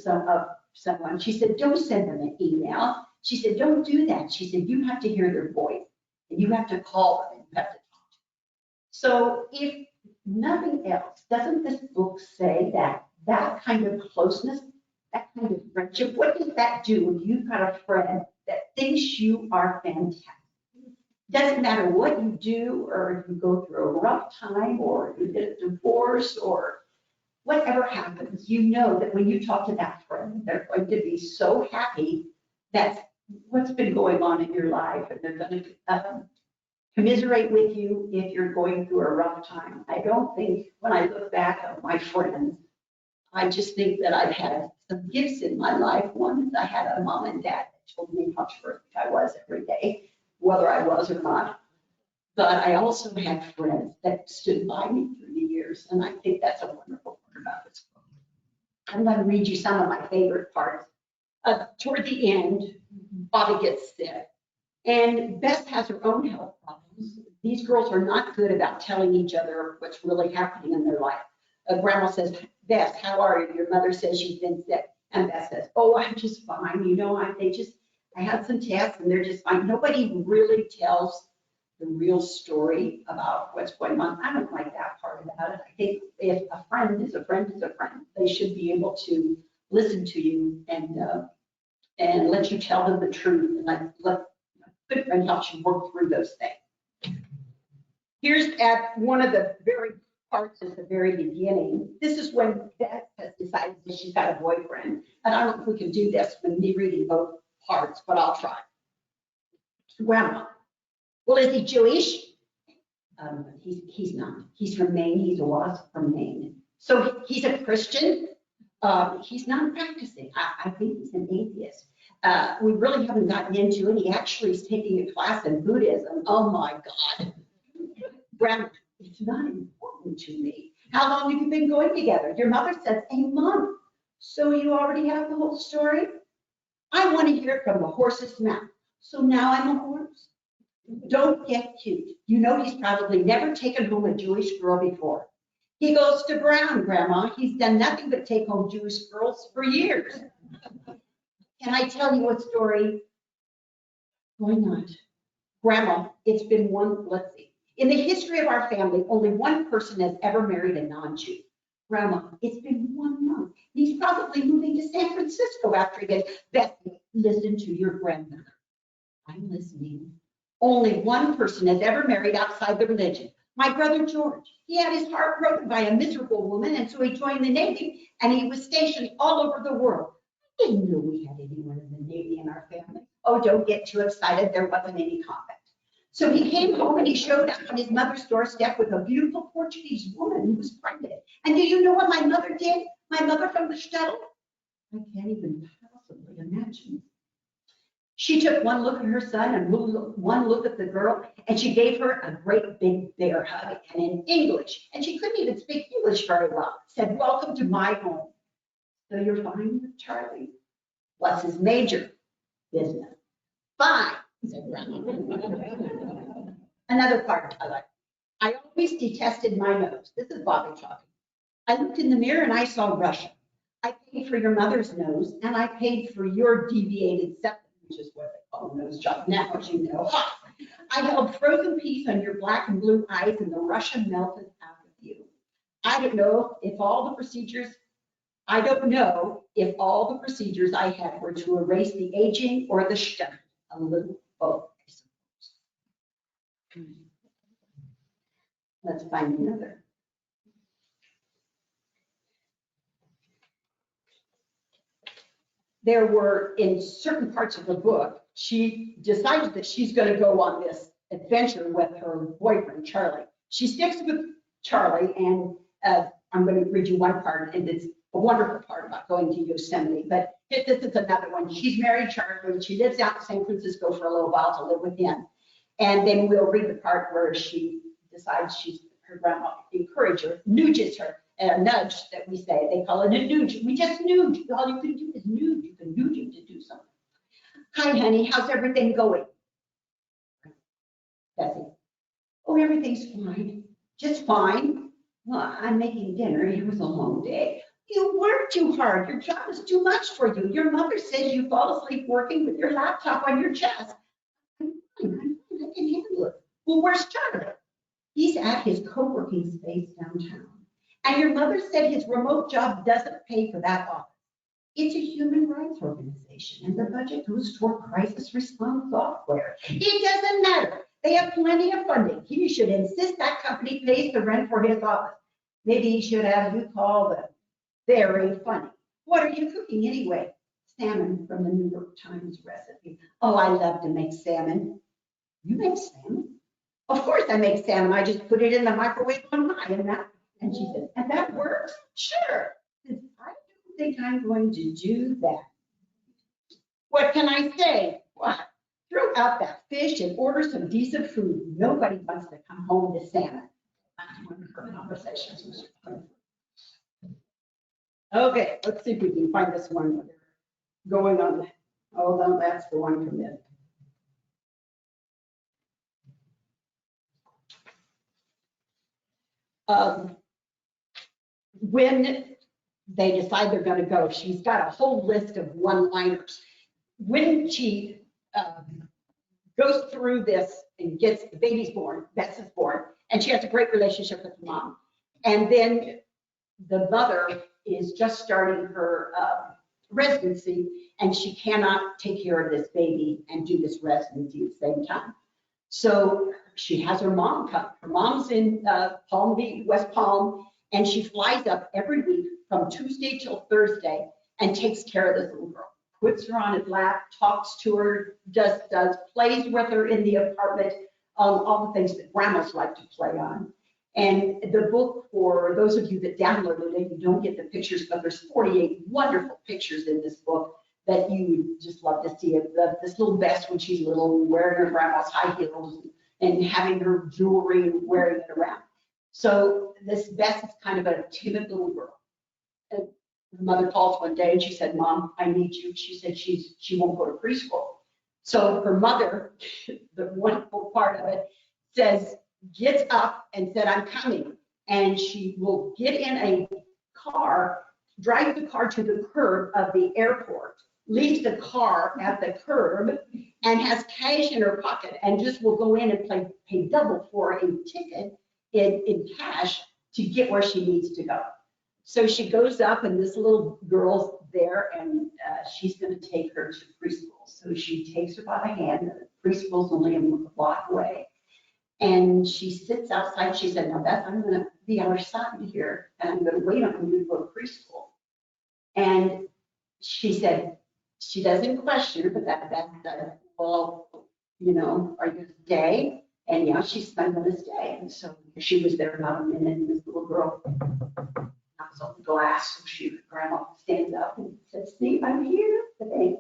someone. She said, don't send them an email. She said, don't do that. She said, you have to hear their voice and you have to call them and you have to talk. So if nothing else, doesn't this book say that kind of closeness, that kind of friendship, what does that do if you've got a friend that thinks you are fantastic? Doesn't matter what you do or if you go through a rough time or you get a divorce or whatever happens, you know that when you talk to that friend, they're going to be so happy that's what's been going on in your life, and they're going to commiserate with you if you're going through a rough time. I don't think, when I look back on my friends, I just think that I've had some gifts in my life. One is I had a mom and dad that told me how terrific I was every day, whether I was or not. But I also had friends that stood by me through the years, and I think that's a wonderful part about this book. I'm going to read you some of my favorite parts. Toward the end, Bobby gets sick, and Beth has her own health problems. These girls are not good about telling each other what's really happening in their life. Grandma says, Beth, how are you? Your mother says you've been sick. And Beth says, oh, I'm just fine. I had some tests and they're just fine. Nobody really tells the real story about what's going on. I don't like that part about it. I think if a friend is a friend is a friend, they should be able to listen to you and let you tell them the truth, and let a good friend help you work through those things. Here's at one of the very parts at the very beginning. This is when Beth has decided that she's got a boyfriend, and I don't know if we can do this with me reading both parts, but I'll try. Grandma, well, is he Jewish? He's not. He's from Maine. He's a wasp from Maine. So he's a Christian. He's not practicing. I think he's an atheist. We really haven't gotten into it. He actually is taking a class in Buddhism. Oh my God. Grandma, it's not important to me. How long have you been going together? Your mother says a month. So you already have the whole story? I want to hear it from the horse's mouth. So now I'm a horse. Don't get cute. You know he's probably never taken home a Jewish girl before. He goes to Brown, Grandma. He's done nothing but take home Jewish girls for years. Can I tell you a story? Why not? Grandma, it's been let's see. In the history of our family, only one person has ever married a non-Jew. Grandma, it's been 1 month. He's probably moving to San Francisco after he gets, Betsy, listen to your grandmother. I'm listening. Only one person has ever married outside the religion. My brother George. He had his heart broken by a miserable woman, and so he joined the Navy, and he was stationed all over the world. I didn't know we had anyone in the Navy in our family. Oh, don't get too excited. There wasn't any combat. So he came home and he showed up on his mother's doorstep with a beautiful Portuguese woman who was pregnant. And do you know what my mother did? My mother from the shtetl? I can't even possibly imagine. She took one look at her son and one look at the girl, and she gave her a great big bear hug, and in English, and she couldn't even speak English very well, said, welcome to my home. So you're fine with Charlie? What's his major? Business. Fine, said Grandma. Another part I like. I always detested my nose. This is Bobby talking. I looked in the mirror and I saw Russia. I paid for your mother's nose, and I paid for your deviated septum, which is what they call a nose job now, as you know. I held frozen peas on your black and blue eyes, and the Russian melted out of you. I don't know if all the procedures I had were to erase the aging or the shtet. A little both, I suppose. Let's find another. there were, in certain parts of the book, she decides that she's going to go on this adventure with her boyfriend, Charlie. She sticks with Charlie, and I'm going to read you one part, and it's a wonderful part about going to Yosemite, but this is another one. She's married Charlie, she lives out in San Francisco for a little while to live with him. And then we'll read the part where she decides her grandma encourages her, nudges her, a nudge that we say, they call it a nudge. We just nudge, all you can do is nudge, you can nudge him to do something. Hi, honey, how's everything going? Bessie, oh, everything's fine, just fine. Well, I'm making dinner, it was a long day. You work too hard, your job is too much for you. Your mother says you fall asleep working with your laptop on your chest. I'm fine, I can handle it. Well, where's Charlie? He's at his co-working space downtown. And your mother said his remote job doesn't pay for that office. It's a human rights organization, and the budget goes toward crisis response software. It doesn't matter. They have plenty of funding. He should insist that company pays the rent for his office. Maybe he should have you call them. Very funny. What are you cooking anyway? Salmon from the New York Times recipe. Oh, I love to make salmon. You make salmon? Of course I make salmon. I just put it in the microwave on high and she said, and that works? Sure. I don't think I'm going to do that. What can I say? What? Throw out that fish and order some decent food. Nobody wants to come home to salmon. That's one of her conversations. Okay, let's see if we can find this one going on. Oh, no, that's the one from this. When they decide they're going to go, she's got a whole list of one-liners. When she goes through this and gets the baby's born, Bess is born, and she has a great relationship with the mom. And then the mother is just starting her residency, and she cannot take care of this baby and do this residency at the same time. So she has her mom come. Her mom's in Palm Beach, West Palm, and she flies up every week from Tuesday till Thursday and takes care of this little girl. Puts her on his lap, talks to her, just does, plays with her in the apartment, all the things that grandmas like to play on. And the book, for those of you that downloaded it, you don't get the pictures, but there's 48 wonderful pictures in this book that you would just love to see. This little Bess when she's little, wearing her grandma's high heels and having her jewelry and wearing it around. So this Bess is kind of a timid little girl. And her mother calls one day and she said, Mom, I need you. She said she won't go to preschool. So her mother, the wonderful part of it, gets up and said, I'm coming. And she will get in a car, drive the car to the curb of the airport, leaves the car at the curb, and has cash in her pocket, and just will go in and pay double for a ticket in cash to get where she needs to go. So she goes up, and this little girl's there, and she's going to take her to preschool. So she takes her by the hand. The preschool's only a block away. And she sits outside. She said, now Beth, I'm going to be outside here, and I'm going to wait on you to go to preschool. And she said, she doesn't question her, but Beth said, well, you know, are you going to stay? And yeah, she's going to stay. And so she was there about a minute, and this little girl knocks on the glass. So grandma stands up and says, see, I'm here today.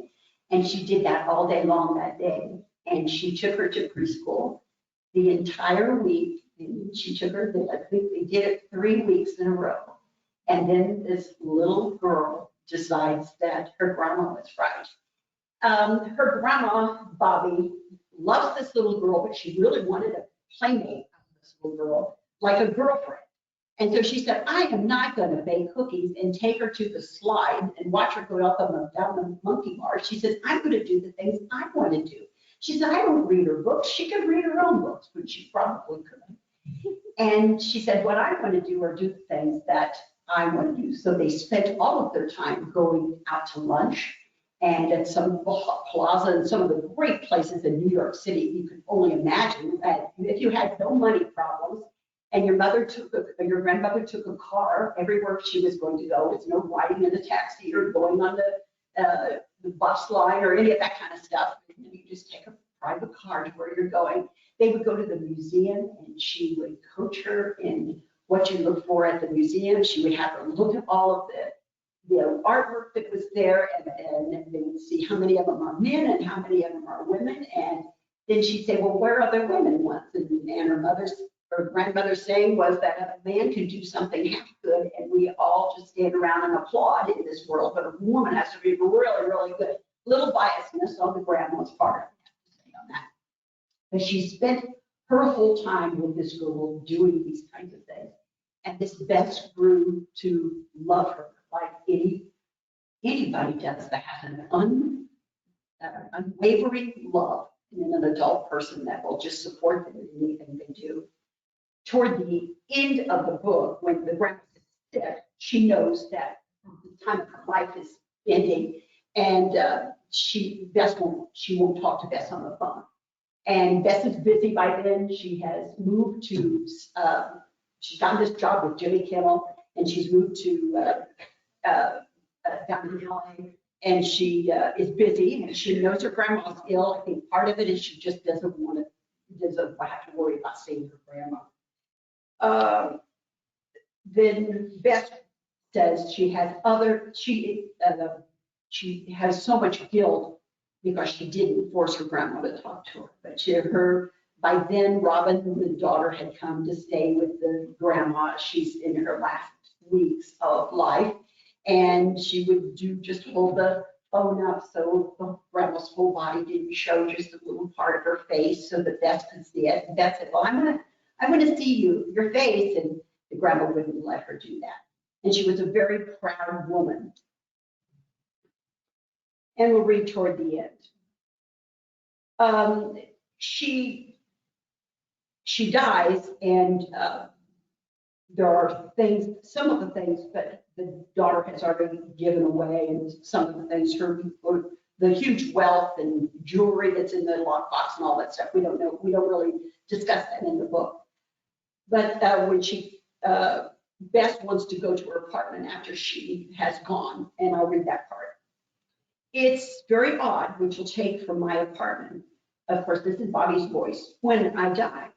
And she did that all day long that day. And she took her to preschool the entire week. And she took her, I think they did it 3 weeks in a row. And then this little girl decides that her grandma was right. Her grandma, Bobby, loves this little girl, but she really wanted a playmate of this little girl, like a girlfriend. And so she said, I am not going to bake cookies and take her to the slide and watch her go up and down the monkey bars. She says, I'm going to do the things I want to do. She said, I don't read her books. She can read her own books, which she probably could. And she said, what I want to do are do the things that I want to do. So they spent all of their time going out to lunch and at some plaza and some of the great places in New York City. You could only imagine that if you had no money problems and your grandmother took a car everywhere she was going to go. It's no riding in a taxi or going on the bus line or any of that kind of stuff. And you just take a private car to where you're going. They would go to the museum and she would coach her in what you look for at the museum. She would have her look at all of the artwork that was there, and they would see how many of them are men and how many of them are women. And then she'd say, well, where are the women ones? And her grandmother's saying was that a man can do something half good and we all just stand around and applaud in this world, but a woman has to be really, really good. Little biasness on the grandma's part, I have to say on that. But she spent her whole time with this girl doing these kinds of things. And this Bess grew to love her like anybody does that has an unwavering love in an adult person that will just support them in anything they do. Toward the end of the book, when the grandma is sick, she knows that the time of her life is ending, and she won't talk to Bess on the phone. And Bess is busy by then. She has moved to, she's gotten this job with Jimmy Kimmel, and she's moved to down in LA, and she is busy, and she knows her grandma's ill. I think part of it is she just doesn't have to worry about seeing her grandma. Then Beth says she has so much guilt because she didn't force her grandma to talk to her. But by then, Robin, the daughter, had come to stay with the grandma. She's in her last weeks of life, and she would just hold the phone up so the grandma's whole body didn't show, just a little part of her face, so that Beth could see it. And Beth said, well, I want to see your face. And the grandma wouldn't let her do that. And she was a very proud woman. And we'll read toward the end. She dies, and there are things, some of the things that the daughter has already given away, and some of the things, the huge wealth and jewelry that's in the lockbox and all that stuff. We don't know. We don't really discuss that in the book. But when Bess wants to go to her apartment after she has gone, and I'll read that part. It's very odd, which will take from my apartment. Of course, this is Bobby's voice. When I die,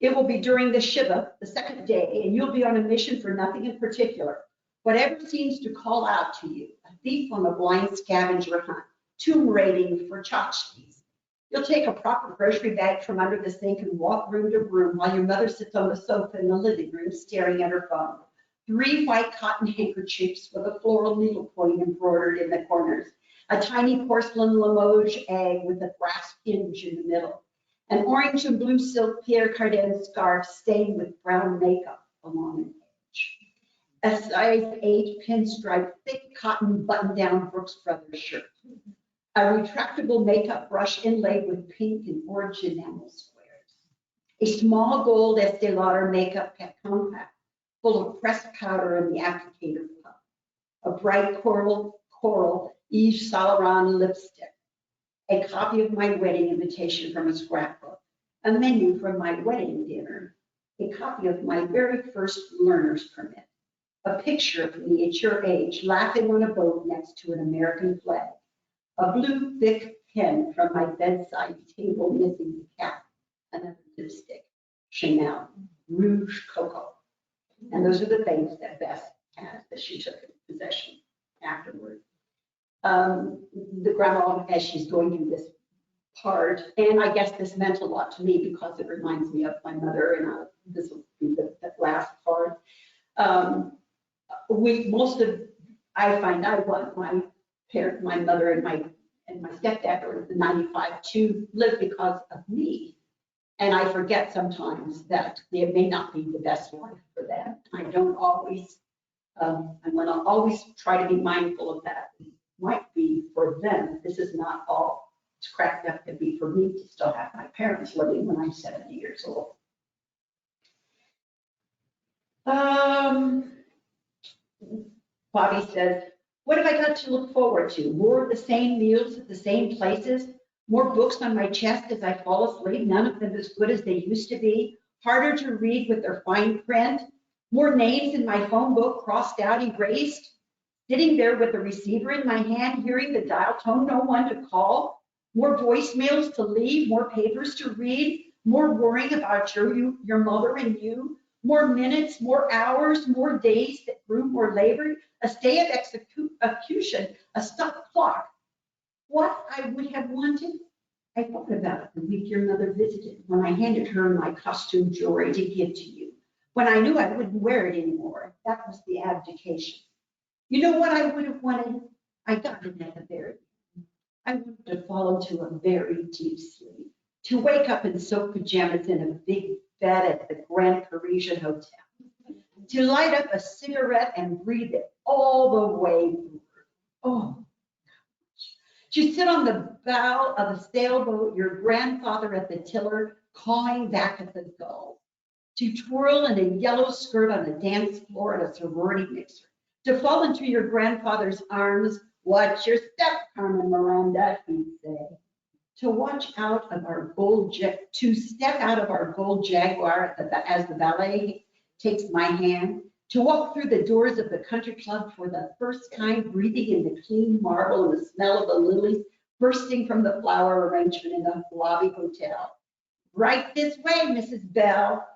it will be during the Shiva, the second day, and you'll be on a mission for nothing in particular. Whatever seems to call out to you, a thief on a blind scavenger hunt, tomb raiding for tchotchkes. You'll take a proper grocery bag from under the sink and walk room to room while your mother sits on the sofa in the living room staring at her phone. 3 white cotton handkerchiefs with a floral needlepoint embroidered in the corners. A tiny porcelain Limoges egg with a brass hinge in the middle. An orange and blue silk Pierre Cardin scarf stained with brown makeup along an edge. A size 8 pinstripe thick cotton button-down Brooks Brothers shirt. A retractable makeup brush inlaid with pink and orange enamel squares. A small gold Estee Lauder makeup compact full of pressed powder in the applicator cup. A bright coral Yves Saint Laurent lipstick. A copy of my wedding invitation from a scrapbook. A menu from my wedding dinner. A copy of my very first learner's permit. A picture of me at your age laughing on a boat next to an American flag. A blue thick pen from my bedside table missing the cap. Another lipstick, Chanel, Rouge Coco. And those are the things that Beth has that she took in possession afterward. The grandma, as she's going through this part, and I guess this meant a lot to me because it reminds me of my mother, and this will be the last part. I find I want my mother and my stepdad, or the 95, to live because of me. And I forget sometimes that it may not be the best life for them. I don't always, I want to always try to be mindful of that. It might be for them. This is not all it's cracked up to be for me to still have my parents living when I'm 70 years old. Bobby says, what have I got to look forward to? More of the same meals at the same places? More books on my chest as I fall asleep, none of them as good as they used to be? Harder to read with their fine print? More names in my phone book crossed out, erased? Sitting there with the receiver in my hand, hearing the dial tone, no one to call, more voicemails to leave, more papers to read, more worrying about your mother and you, more minutes, more hours, more days that grew more labored, a stay of execution, a stuck clock. What I would have wanted, I thought about the week your mother visited, when I handed her my costume jewelry to give to you, when I knew I wouldn't wear it anymore. That was the abdication. You know what I would have wanted? I got it at the very end. I wanted to fall into a very deep sleep, to wake up in silk pajamas in a big bed at the Grand Parisian Hotel, to light up a cigarette and breathe it all the way through. Oh, to sit on the bow of a sailboat, your grandfather at the tiller, cawing back at the gulls, to twirl in a yellow skirt on a dance floor at a sorority mixer, to fall into your grandfather's arms. Watch your step, Carmen Miranda, he'd say. To watch out of our to step out of our gold Jaguar as the ballet takes my hand, to walk through the doors of the country club for the first time, breathing in the clean marble and the smell of the lilies bursting from the flower arrangement in the lobby hotel. Right this way, Mrs. Bell.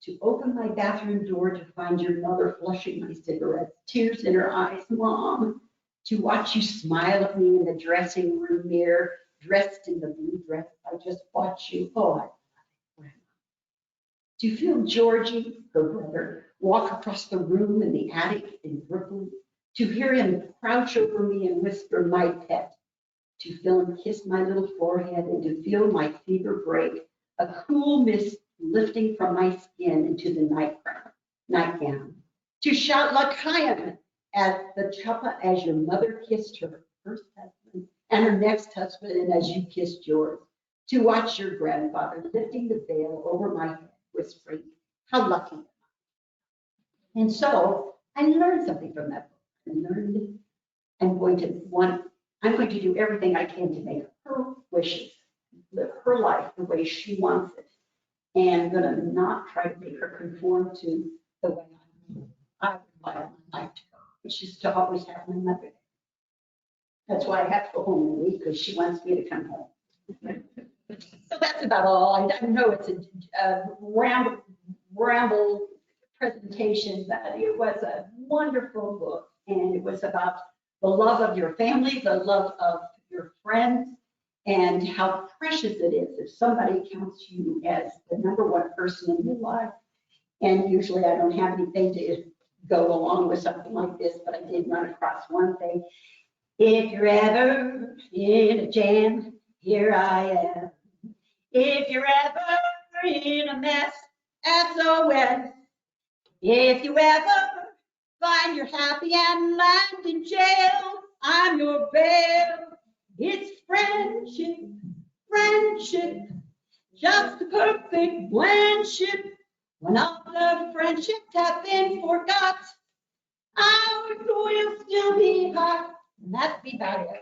To open my bathroom door to find your mother flushing my cigarettes, tears in her eyes, Mom. To watch you smile at me in the dressing room mirror, dressed in the blue dress I just bought you. Oh, I love it, Grandma. To feel Georgie, her brother, walk across the room in the attic in Brooklyn. To hear him crouch over me and whisper, my pet. To feel him kiss my little forehead and to feel my fever break, a cool mist lifting from my skin into the nightgown. To shout L'Chaim as your mother kissed her first husband and her next husband, and as you kissed yours. To watch your grandfather lifting the veil over my head, whispering, how lucky am I? And so I learned something from that book. I learned I'm going to do everything I can to make her wishes, live her life the way she wants it. And I'm going to not try to make her conform to the way I would like my life to go, which is to always have my mother. That's why I have to go home in a week, because she wants me to come home. So that's about all. I know it's a ramble presentation, but it was a wonderful book, and it was about the love of your family, the love of your friends, and how precious it is if somebody counts you as the number one person in your life. And usually I don't have anything to go along with something like this, but I did run across one thing. If you're ever in a jam, here I am. If you're ever in a mess, SOS. If you ever find you're happy and land in jail, I'm your bail. It's friendship, friendship, just a perfect blendship. When all the friendships have been forgot, ours will still be hot. And that'd be about it.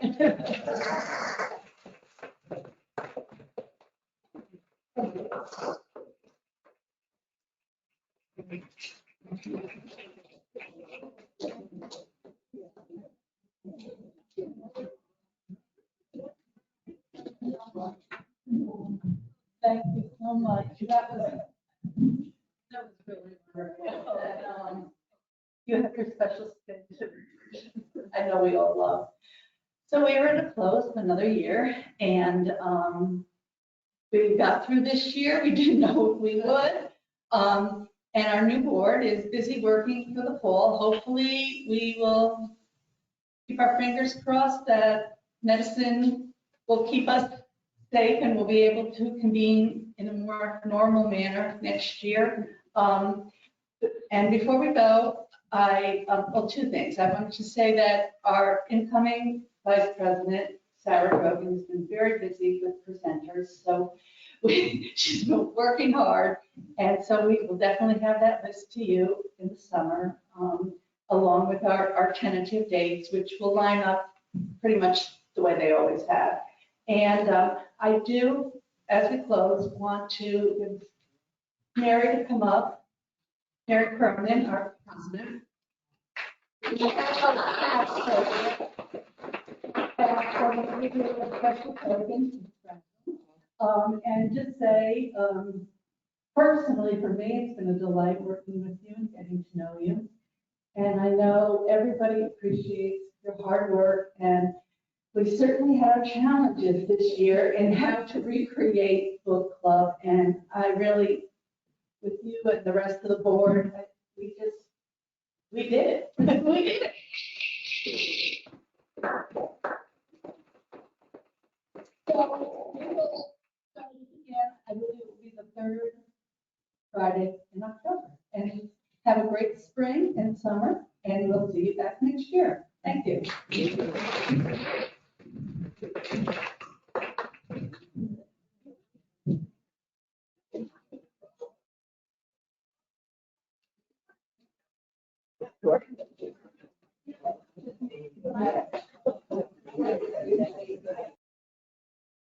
Thank you so much. That was really wonderful. You have your special stage. I know we all love. So we are at a close of another year, and we got through this year. We didn't know if we would. And our new board is busy working for the fall. Hopefully, we will keep our fingers crossed that medicine will keep us safe and we'll be able to convene in a more normal manner next year. And before we go, well, two things. I wanted to say that our incoming Vice President, Sarah Grogan, has been very busy with presenters. So she's been working hard. And so we will definitely have that list to you in the summer, along with our tentative dates, which will line up pretty much the way they always have. And I do, as we close, want to give Mary to come up. Mary Cronin, our president. And just say, personally, for me, it's been a delight working with you and getting to know you. And I know everybody appreciates your hard work, and we certainly had our challenges this year in how to recreate book club. And I really, with you and the rest of the board, we did it. We did it. So we will start again, I believe it will be the third Friday in October. And have a great spring and summer, and we'll see you back next year. Thank you.